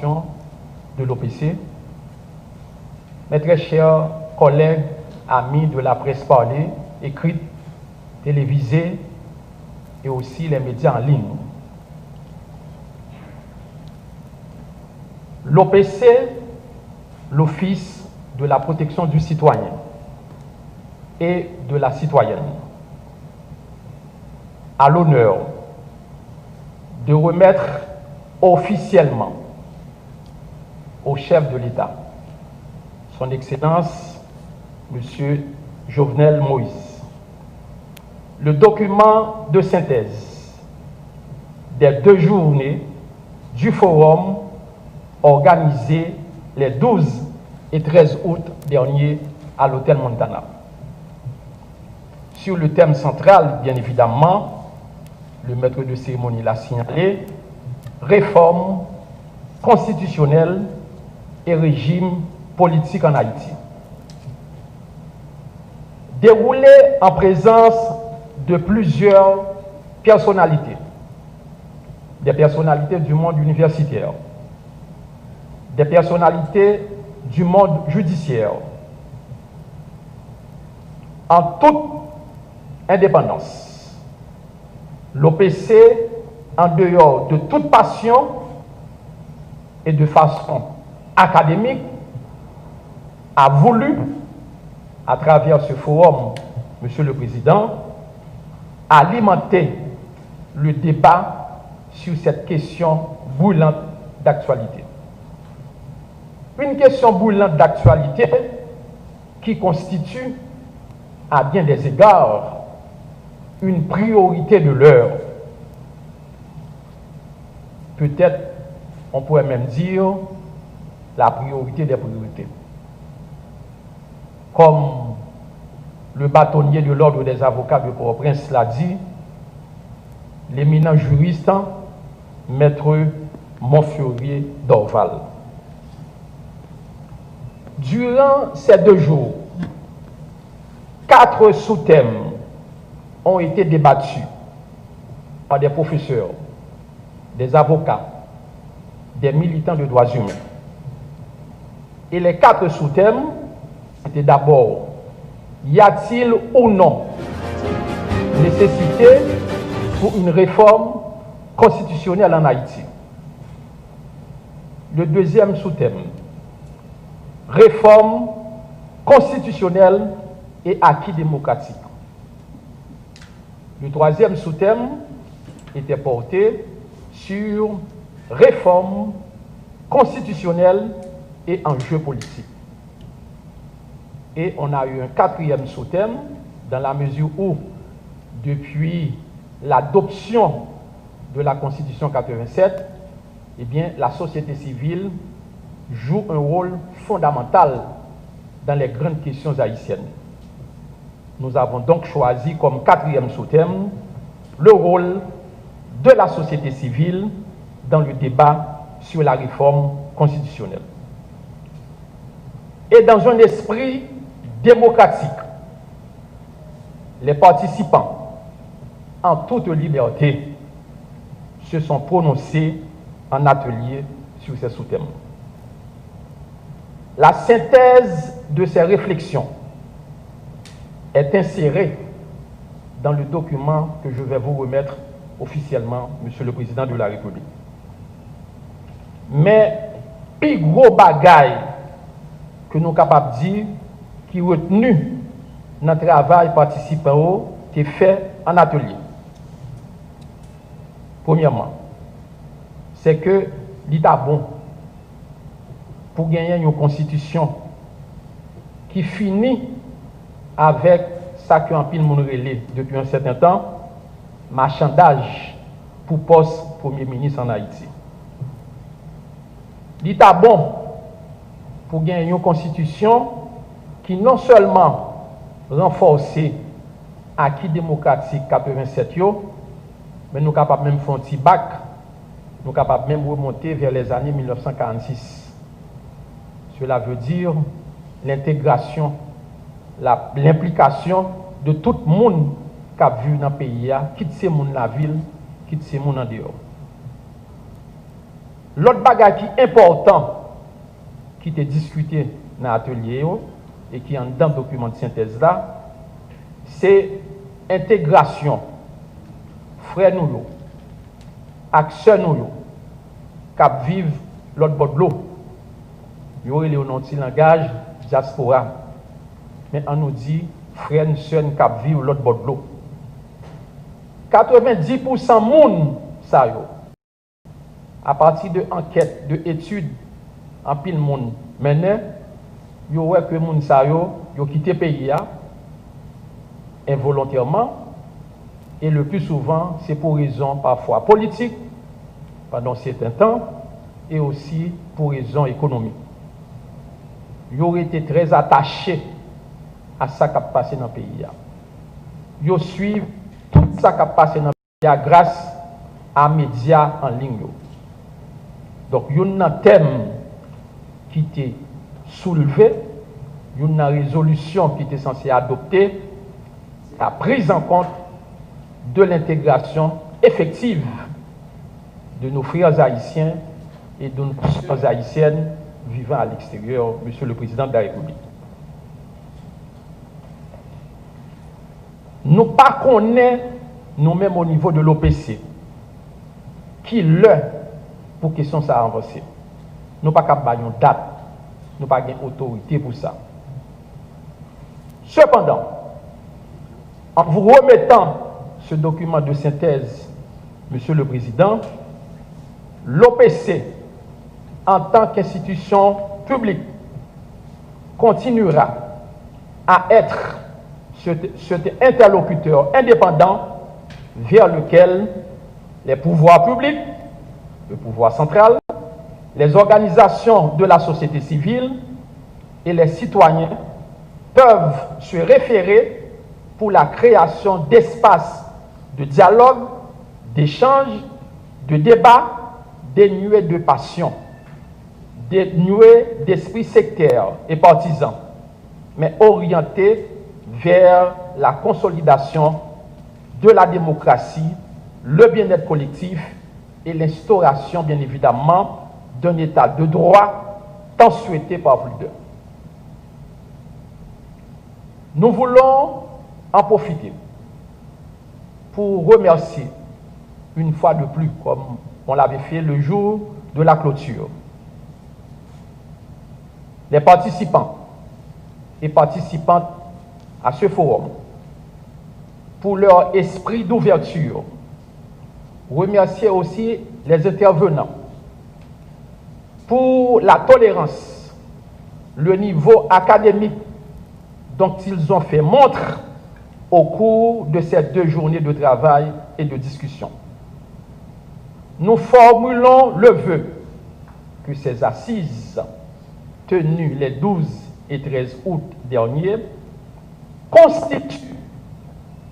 information de l'OPC. Mes très chers collègues, amis de la presse parlée, écrite, télévisée et aussi les médias en ligne. L'OPC, l'Office de la protection du citoyen et de la citoyenne, a l'honneur de remettre officiellement au chef de l'État, Son Excellence, M. Jovenel Moïse, le document de synthèse des 2 journées du forum organisé les 12 et 13 août dernier à l'hôtel Montana. Sur le thème central, bien évidemment, le maître de cérémonie l'a signalé, réforme constitutionnelle et régime politique en Haïti. Déroulé en présence de plusieurs personnalités, des personnalités du monde universitaire, des personnalités du monde judiciaire, en toute indépendance. L'OPC, en dehors de toute passion et de façon académique, a voulu, à travers ce forum, Monsieur le Président, alimenter le débat sur cette question brûlante d'actualité. Une question brûlante d'actualité qui constitue, à bien des égards, une priorité de l'heure. Peut-être, on pourrait même dire, la priorité des priorités. Comme le bâtonnier de l'ordre des avocats de Port-au-Prince l'a dit, l'éminent juriste, Maître Montfurier d'Orval. Durant ces 2 jours, 4 sous-thèmes ont été débattus par des professeurs, des avocats, des militants de droits humains. Et les 4 sous-thèmes étaient d'abord, y a-t-il ou non nécessité pour une réforme constitutionnelle en Haïti? Le deuxième sous-thème, réforme constitutionnelle et acquis démocratique. Le troisième sous-thème était porté sur réforme constitutionnelle et enjeux politiques. Et on a eu un 4e sous-thème dans la mesure où, depuis l'adoption de la Constitution 87, eh bien, la société civile joue un rôle fondamental dans les grandes questions haïtiennes. Nous avons donc choisi comme 4e sous-thème le rôle de la société civile dans le débat sur la réforme constitutionnelle. Et dans un esprit démocratique, les participants, en toute liberté, se sont prononcés en atelier sur ces sous-thèmes. La synthèse de ces réflexions est insérée dans le document que je vais vous remettre officiellement, Monsieur le Président de la République. Mais, plus gros bagaille que nous sommes capables de dire, qui est retenu dans le travail participant, qui est fait en atelier. Premièrement, c'est que l'État bon pour gagner une constitution qui finit avec ça que en pile monde relais depuis un certain temps, marchandage pour poste Premier ministre en Haïti. L'État bon pour gagner une constitution qui non seulement renforce acquis démocratique 87 mais nous sommes capables même de faire un petit bac, nous sommes capables même de remonter vers les années 1946. Cela veut dire l'intégration, l'implication de tout le monde qui a vu dans le pays, quitte ce monde la ville, quitte ce monde en dehors. L'autre bagage qui est important, qui était discuté dans l'atelier et qui est dans le document de synthèse là, c'est intégration. Frères nous, acteurs nous, qui vivent l'autre bord de l'eau. Il y aurait le langage diaspora. Mais on nous dit, frères et sœurs qui vivent l'autre bord de l'eau. 90% monde, ça yo. À partir de enquêtes, de études, en pile monde, maintenant, yo voit que monde ça yo quitté le pays involontairement et le plus souvent c'est pour raisons parfois politiques pendant certains temps et aussi pour raisons économiques. Ils auraient été très attachés à ce qui a passé dans le pays. Ils suivent tout ce qui a passé dans le pays grâce à médias en ligne. Donc, il y a un thème qui était soulevé, il y a une résolution qui était censée adopter, la prise en compte de l'intégration effective de nos frères haïtiens et de nos sœurs haïtiennes vivant à l'extérieur, Monsieur le Président de la République. Nous ne connaissons pas nous-mêmes au niveau de l'OPC qui l'est pour question ça avancer. Nous pas capable de date, nous pas une autorité pour ça. Cependant, en vous remettant ce document de synthèse, Monsieur le Président, l'OPC, en tant qu'institution publique, continuera à être cet interlocuteur indépendant vers lequel les pouvoirs publics, le pouvoir central, les organisations de la société civile et les citoyens peuvent se référer pour la création d'espaces de dialogue, d'échange, de débat, dénués de passion, dénués d'esprit sectaire et partisan, mais orientés vers la consolidation de la démocratie, le bien-être collectif et l'instauration, bien évidemment, d'un état de droit tant souhaité par plus d'eux. Nous voulons en profiter pour remercier une fois de plus, comme on l'avait fait le jour de la clôture, les participants et participantes à ce forum pour leur esprit d'ouverture. Remercier aussi les intervenants pour la tolérance, le niveau académique dont ils ont fait montre au cours de ces 2 journées de travail et de discussion. Nous formulons le vœu que ces assises tenues les 12 et 13 août dernier constituent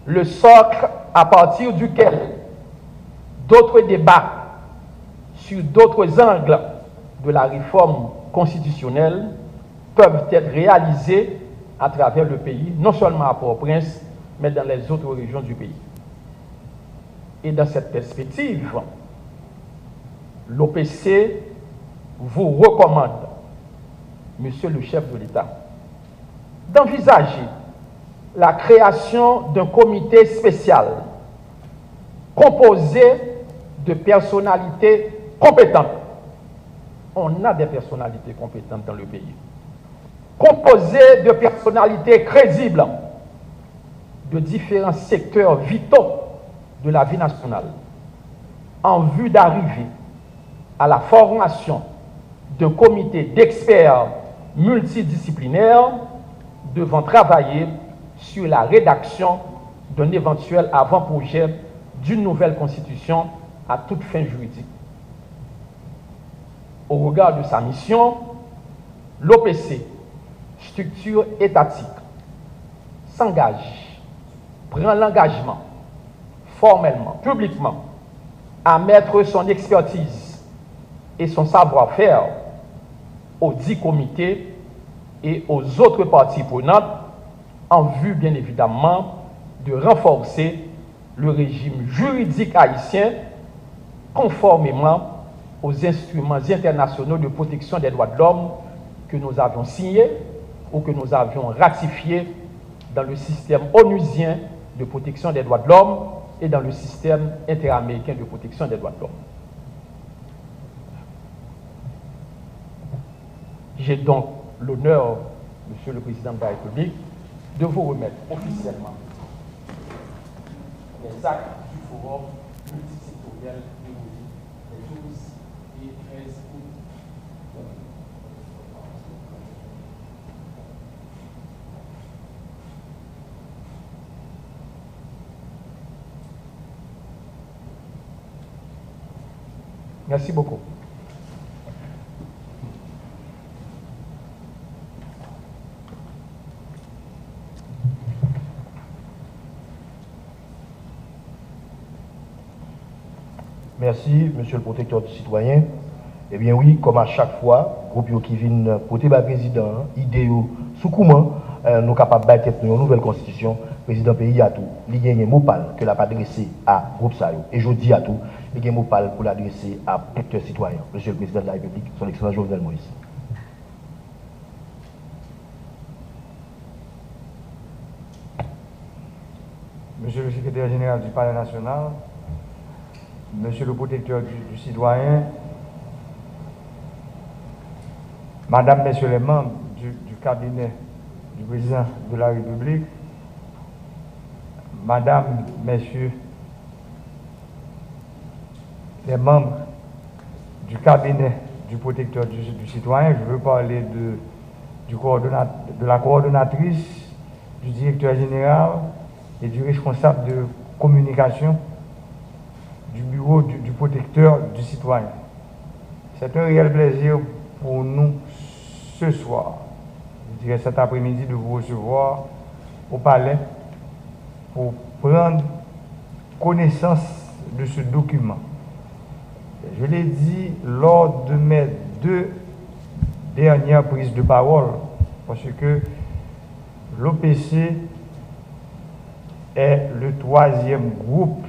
le socle à partir duquel d'autres débats sur d'autres angles de la réforme constitutionnelle peuvent être réalisés à travers le pays, non seulement à Port-au-Prince, mais dans les autres régions du pays. Et dans cette perspective, l'OPC vous recommande, Monsieur le chef de l'État, d'envisager la création d'un comité spécial composé de personnalités compétentes. On a des personnalités compétentes dans le pays. Composé de personnalités crédibles de différents secteurs vitaux de la vie nationale, en vue d'arriver à la formation d'un comité d'experts multidisciplinaires devant travailler sur la rédaction d'un éventuel avant-projet d'une nouvelle constitution à toute fin juridique. Au regard de sa mission, l'OPC, structure étatique, s'engage, prend l'engagement, formellement, publiquement, à mettre son expertise et son savoir-faire aux 10 comités et aux autres parties prenantes en vue, bien évidemment, de renforcer le régime juridique haïtien conformément aux instruments internationaux de protection des droits de l'homme que nous avions signés ou que nous avions ratifiés dans le système onusien de protection des droits de l'homme et dans le système interaméricain de protection des droits de l'homme. J'ai donc l'honneur, Monsieur le Président de la République, de vous remettre officiellement les actes du forum multisectoriel de les 12 et 13 août. Merci beaucoup. Merci, Monsieur le protecteur du citoyen. Eh bien oui, comme à chaque fois, groupe qui vient côté le président, idée sous comment nous sommes capables de battre une nouvelle constitution, président pays à tout, il y a un mot que l'a adressé à groupe Sayo. Et je dis à tout, il y a un mot pour l'adresser à protecteur citoyen, Monsieur le président de la République, son excellence Jovenel Moïse. Monsieur le secrétaire général du Palais national, Monsieur le protecteur du citoyen, Madame, Messieurs les membres du cabinet du président de la République, Madame, Messieurs les membres du cabinet du protecteur du citoyen, je veux parler de la coordonnatrice, du directeur général et du responsable de communication du bureau du protecteur du citoyen. C'est un réel plaisir pour nous ce soir, je dirais cet après-midi, de vous recevoir au palais pour prendre connaissance de ce document. Je l'ai dit lors de mes 2 dernières prises de parole, parce que l'OPC est le 3e groupe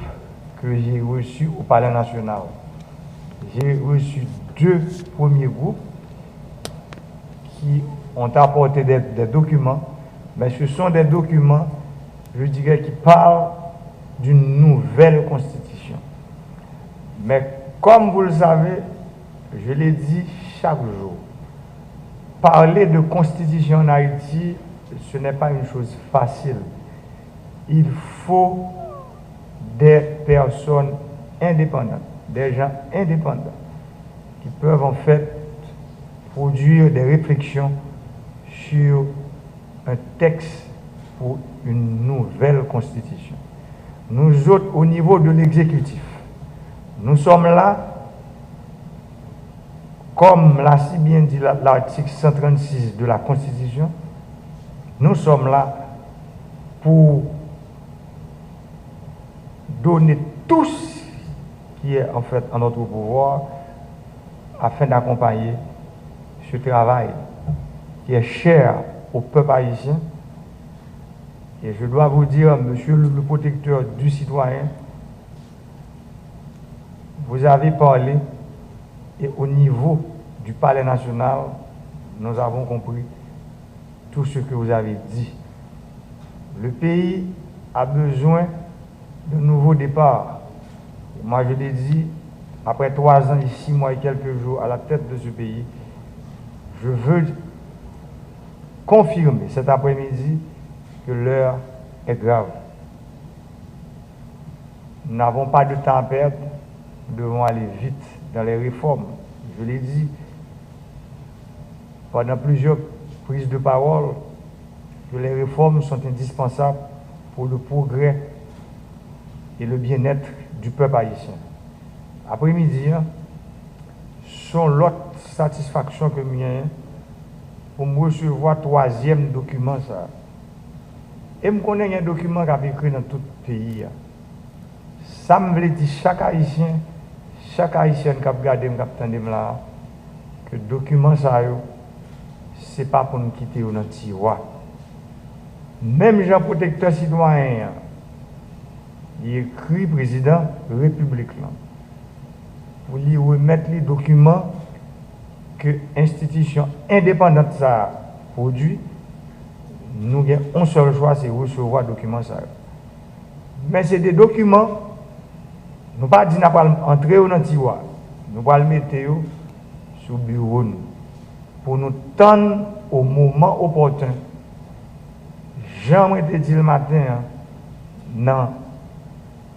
que j'ai reçu au Palais national. J'ai reçu 2 premiers groupes qui ont apporté des documents, mais ce sont des documents, je dirais, qui parlent d'une nouvelle constitution. Mais comme vous le savez, je l'ai dit chaque jour, parler de constitution en Haïti, ce n'est pas une chose facile. Il faut des personnes indépendantes, des gens indépendants, qui peuvent en fait produire des réflexions sur un texte pour une nouvelle constitution. Nous autres, au niveau de l'exécutif, nous sommes là, comme l'a si bien dit l'article 136 de la Constitution, nous sommes là pour donner tout ce qui est en fait en notre pouvoir afin d'accompagner ce travail qui est cher au peuple haïtien. Et je dois vous dire, monsieur le protecteur du citoyen, vous avez parlé et au niveau du Palais national, nous avons compris tout ce que vous avez dit. Le pays a besoin de nouveaux départs. Moi, je l'ai dit, après 3 ans et 6 mois et quelques jours à la tête de ce pays, je veux confirmer cet après-midi que l'heure est grave. Nous n'avons pas de temps à perdre, nous devons aller vite dans les réformes. Je l'ai dit, pendant plusieurs prises de parole, que les réformes sont indispensables pour le progrès et le bien-être du peuple haïtien. Après-midi, sont l'autre satisfaction que j'ai pour me recevoir 3e document. Ça. Et je connais un document qui a été écrit dans tout le pays. Ça me dit chaque Haïtien qui a regardé, qui a entendu là, que le document, ce n'est pas pour nous quitter dans le tiroir. Même Jean protecteur citoyen, il écrit président République là, pour lui remettre les documents que l'institution indépendante ça produit. Nous avons un seul choix, c'est recevoir les documents. Ça. Mais c'est des documents, nous ne pas dire qu'on va entrer dans le tiroir, nous allons le mettre sur le bureau pour nous tendre au moment opportun. Jean-Marc dit le matin, dans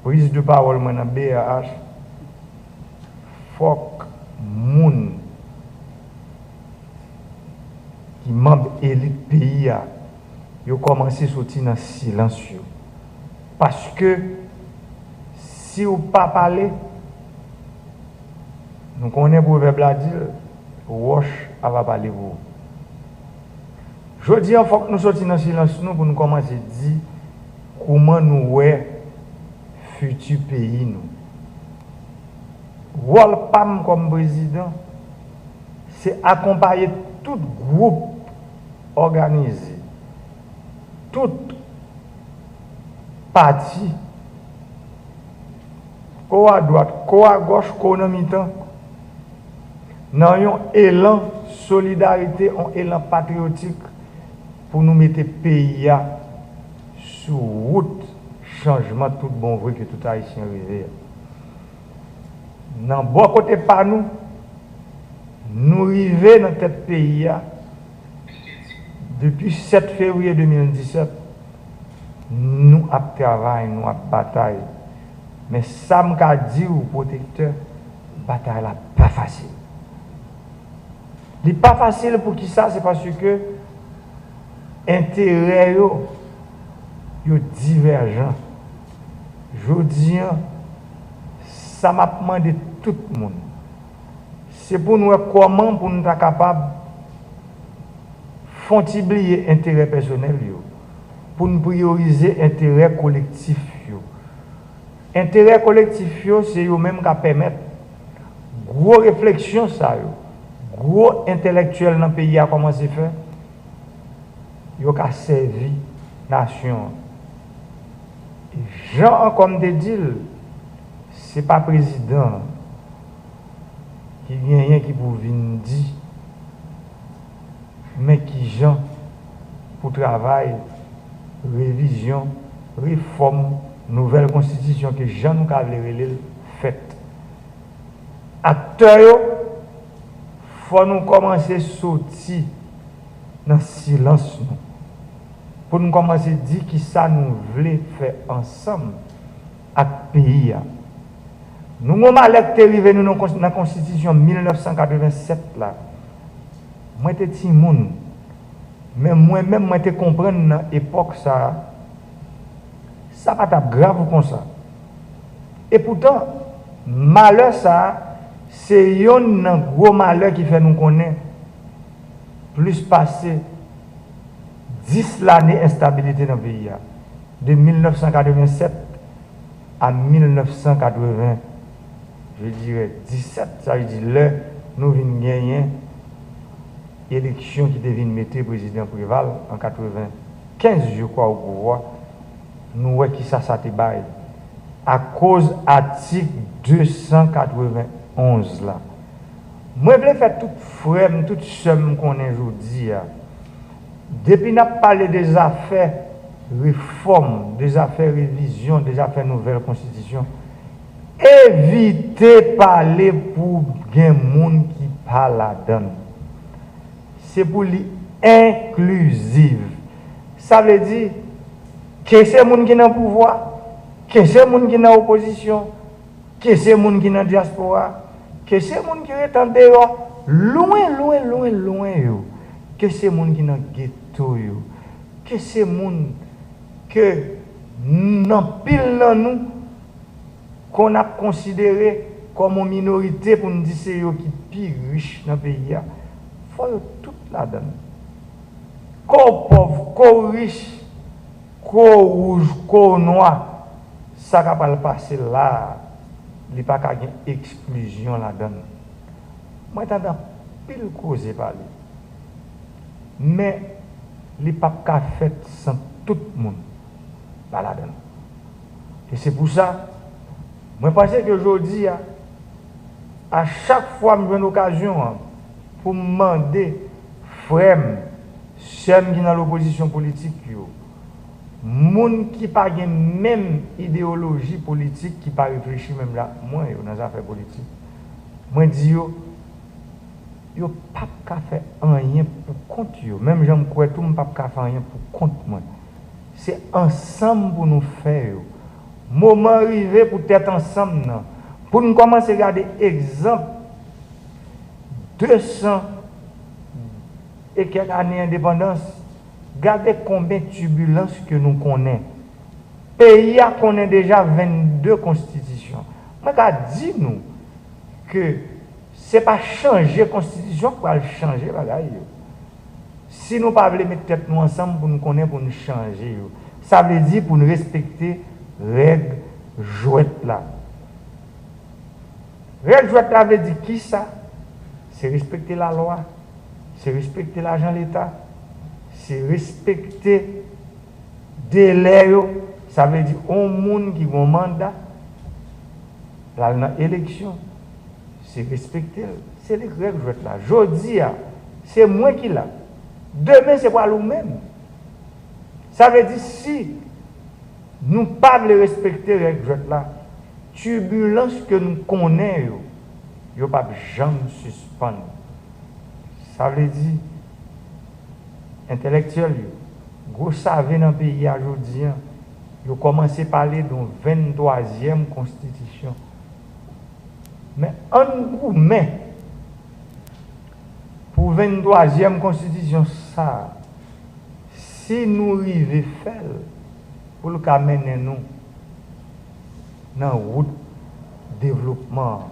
prise de parole dans le BAH, il faut que les gens qui sont membres élite pays ils commencent à sortir dans le silence. Parce que si vous ne pas parler, nous connaissons le proverbe là dire, Roche va parler vous. Je dis il faut que nous sortions dans le silence pour nous commencer à dire comment nous voyons le futur pays. Le rôle PAM comme président, c'est accompagner tout groupe organisé, tout parti, qu'on à droite, qu'on à gauche, qu'on à mi-temps, dans un élan solidarité, un élan patriotique pour nous mettre le pays sur route changement tout bon vrai que tout haïtien rêve. Dans bon côté par nous arrivons dans cette pays depuis 7 février 2017. Nous avons travaillé, nous avons bataille. Mais ça m'a dit au protecteur, la bataille n'est pas facile. Ce n'est pas facile pour qui ça, c'est parce que l'intérêt est divergent. Je dis, ça m'a demandé tout le monde. C'est pour nous comment pour nous être capables de oublier l'intérêt personnel, pour nous prioriser l'intérêt collectif. L'intérêt collectif, c'est eux-mêmes qui permettent gros réflexion, ça, gros intellectuel dans le pays a commencé à faire. Ils ont servi la nation. Et Jean, comme des dit, ce n'est pas le président qui vient rien qui pour venir dire, mais qui Jean pour travail, révision, réforme, nouvelle constitution que Jean nous a fait. Acteurs, il faut nous commencer à sortir dans le silence. Pour nous commencer à dire qui ça nous voulons faire ensemble avec le pays. Nous avons arrivé dans la constitution 1987 là. Moi j'étais petit monde. Mais moi-même moi j'étais comprendre dans l'époque ça pas grave comme ça. Et pourtant malheur ça c'est un gros malheur qui fait nous connaître plus passé 10 l'année d'instabilité dans le pays. De 1987 à 1980, je dirais 17, ça veut dire là, nous venons gagner l'élection qui devait mettre le président Préval en 95, je crois, au pouvoir. Nous voyons qui ça s'est bail. À cause de l'article 291 là. Moi, je voulais faire toute frème, toute somme qu'on a aujourd'hui. Depuis qu'on a parlé des affaires réforme, des affaires révision, des affaires nouvelle constitution, évitez de parler pour des gens qui parlent là-dedans. C'est pour les inclusive. Ça veut dire que c'est les gens qui sont dans le pouvoir, que c'est les gens qui sont dans l'opposition, que c'est les gens qui sont dans la diaspora, que c'est les gens qui sont en dehors, loin, que c'est les gens qui sont dans le ghetto, que c'est les gens que nous pile dans nous, qu'on a considéré comme une minorité pour nous dire c'est eux qui sont plus riches dans le pays. Il faut tout là-dedans. Qu'on pauvre, qu'on riche, qu'on rouge, qu'on noir, ça ne va pas passer là. Il n'y a pas d'exclusion là-dedans. Moi, je suis pile cause parler. Mais il n'y a pas fait sans tout le monde là-dedans. Et c'est pour ça, moi, je pense qu'aujourd'hui, à chaque fois que j'ai une occasion pour me demander, frère, ceux qui sont dans l'opposition politique, moun qui pas même idéologie politique qui pas réfléchir même là moi dans les affaires politiques moi dis yo pas qu'à faire rien pour compte yo même j'aime croire tout pas qu'à faire rien pour compte moi c'est ensemble pour nous faire moment arrivé pour être ensemble non pour nous commencer à regarder exemple 200 et quelques années d'indépendance. Regardez combien de turbulences que nous connaissons. Le pays a connaît déjà 22 constitutions. Je dis nous que ce n'est pas changer la constitution pour changer la bagaille. Si nous ne pouvons pas mettre tête nous ensemble pour nous connaître, pour nous changer, ça veut dire pour nous respecter les règles jouettes là. Règles jouettes là veut dire qui ça? C'est respecter la loi, c'est respecter l'argent de l'État. C'est respecter délai, ça veut dire un monde qui a un mandat, dans l'élection, c'est respecter, c'est les règles que je vais là. Aujourd'hui, c'est moi qui l'a. Demain, c'est pas nous-mêmes. Ça veut dire si nous ne pas respecter les règles que je vais là, turbulence que nous connaissons, il n'y a pas jamais suspendre. Ça veut dire intellectuel, vous savez dans le pays aujourd'hui, ils ont commencé à parler d'une 23e constitution. Mais en gourmet, pour 23e constitution, ça, si nous arrivons à faire, pour le cas mener nous dans la route développement,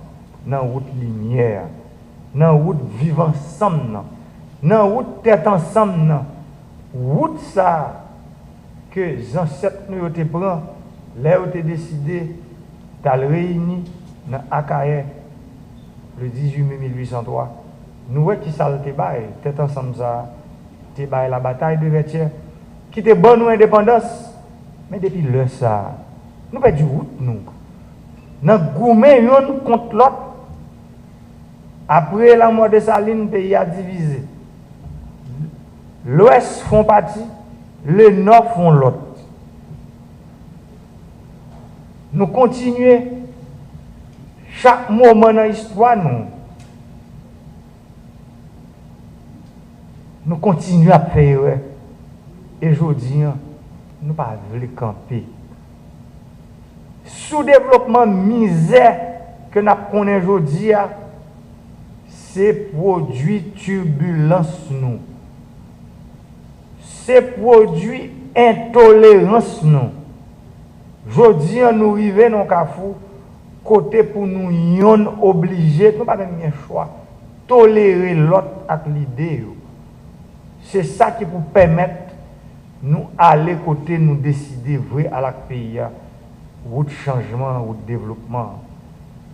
dans la route lumière, dans la route vivre ensemble, dans la route tête ensemble, route ça que les ancêtres nous ont pris, là où ont décidé d'aller réunir dans Akaye le 18 mai 1803. Nous voyons qui ça le débat, tête ensemble ça, débat la bataille de Vertières, qui était bonne ou indépendance, mais depuis le ça, nous pas du route nous. Nous gourmet yon contre l'autre. Après la mort de Saline, le pays a divisé. L'Ouest font partie, le Nord font l'autre. Nous continuons chaque moment dans l'histoire, nous continuons à faire. Et aujourd'hui, nous ne pas voulu camper. Sous-développement misère que nous connaissons aujourd'hui, c'est produit turbulence nous. C'est produit intolérance nous. Aujourd'hui, nous arrivons dans le Carrefour, côté pour nous yon obligés, nous pas même un choix, tolérer l'autre avec l'idée. C'est ça qui nous permettre nous aller côté nous décider vrai à la pays, route changement, route développement.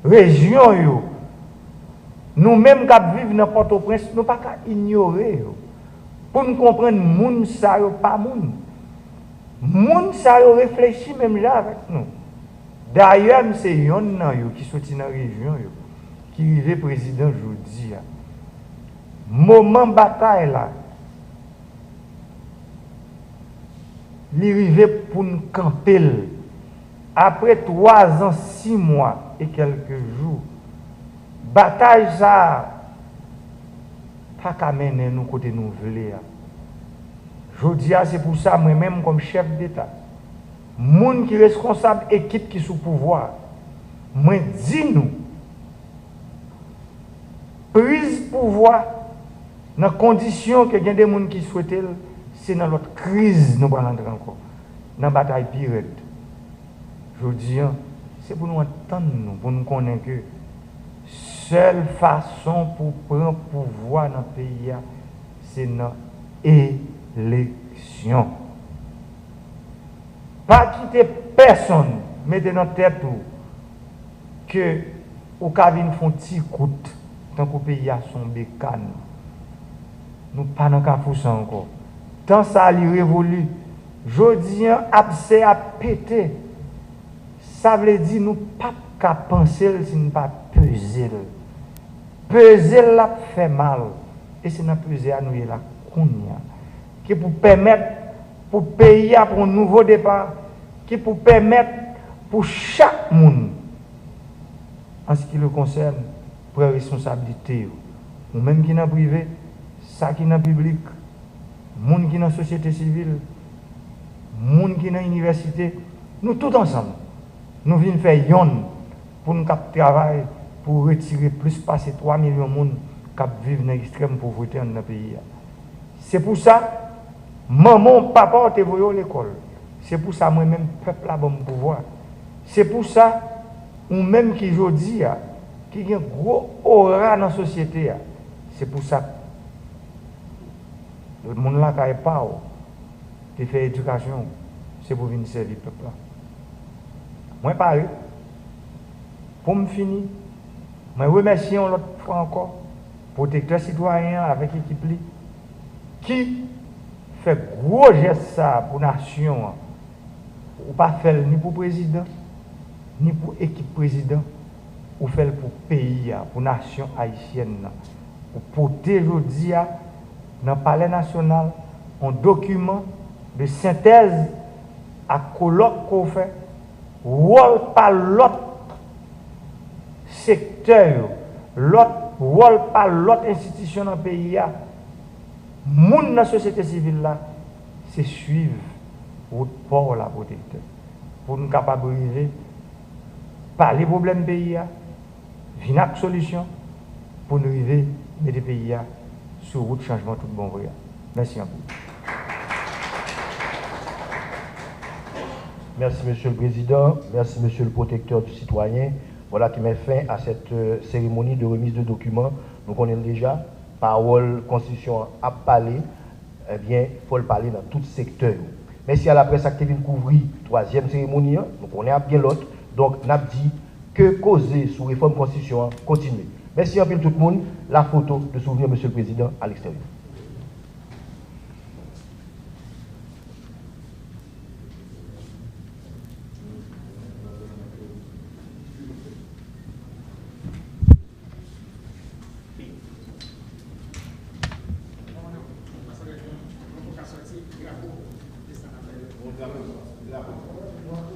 Région yo, nous-mêmes qui vivons dans Port-au-Prince, nous pas qu'à ignorer. Pour nous comprendre, moun sa yo pas moun. Moun sa yo réfléchit même là avec nous. D'ailleurs, c'est yon nan yo qui sorti dans la région yo, qui est président aujourd'hui. Moment bataille là. L'arrivée pour nous camper. Après 3 ans, 6 mois et quelques jours, bataille ça, pas qu'à mener nous côté nous voulons. Je dis, c'est pour ça, moi-même, comme chef d'État, moun qui est responsable, équipe qui est sous pouvoir, moi, dis-nous, prise pouvoir, dans les conditions que il y a des gens qui souhaitent, c'est dans notre crise nous allons entrer encore, dans la bataille pire. Je dis, c'est pour nous entendre, pour nous connaître que seule façon pour prendre pouvoir dans le pays, c'est dans l'élection. Pas quitter personne, mettez dans la tête que au cabine font petit coup, tant que le pays a son bécane. Nous pas dans le cas encore. Tant ça a révolu, jodi abcès a pété. Ça veut dire nous pas qu'à penser si nous pas peser. peser la fait mal. Et c'est dans peser à nous là, qui pour permettre pour payer pour un nouveau départ, qui pour permettre pour chaque monde, en ce qui le concerne, prendre responsabilité, ou même qui est dans le privé, ça qui est dans le public, monde qui est dans la société civile, monde qui est dans l'université, nous tous ensemble, nous venons faire yon pour nous travailler, pour retirer plus passer 3 millions de monde qui vivent dans l'extrême pauvreté dans le pays. C'est pour ça, maman, papa, te voyons l'école. C'est pour ça, moi-même, peuple a bon pouvoir. C'est pour ça, ou même qui aujourd'hui, qui a un gros aura dans la société, c'est pour ça, le monde là qui n'est pas, qui fait éducation, c'est pour venir servir le peuple. Moi, pareil, pour me finir, je remercie l'autre fois encore, protecteur citoyen avec l'équipe qui fait gros geste ça pour la nation, ou pas faire ni pour le président, ni pour l'équipe président, ou faire pour le pays, pour la nation haïtienne, pour porter aujourd'hui dans le palais national un document de synthèse à colloque qu'on fait, rôle par l'autre secteur, l'autre rôle par l'autre institution dans le pays. Moun dans la société civile là, c'est suivre route port la protecteur pour nous capables de parler problèmes pays, venir avec solution pour nous arriver mettre pays sur route changement tout bon vrai. Merci un peu. Merci Monsieur le Président, merci Monsieur le protecteur du citoyen. Voilà qui met fin à cette cérémonie de remise de documents. Nous connaissons déjà, parole, constitution à parler, eh bien, il faut le parler dans tout secteur. Merci à la presse qui vient couvrir la 3e cérémonie, nous connaissons bien l'autre. Donc, nous avons dit que causer sous réforme constitution continue. Merci à tout le monde. La photo de souvenir, Monsieur le Président, à l'extérieur. Gracias.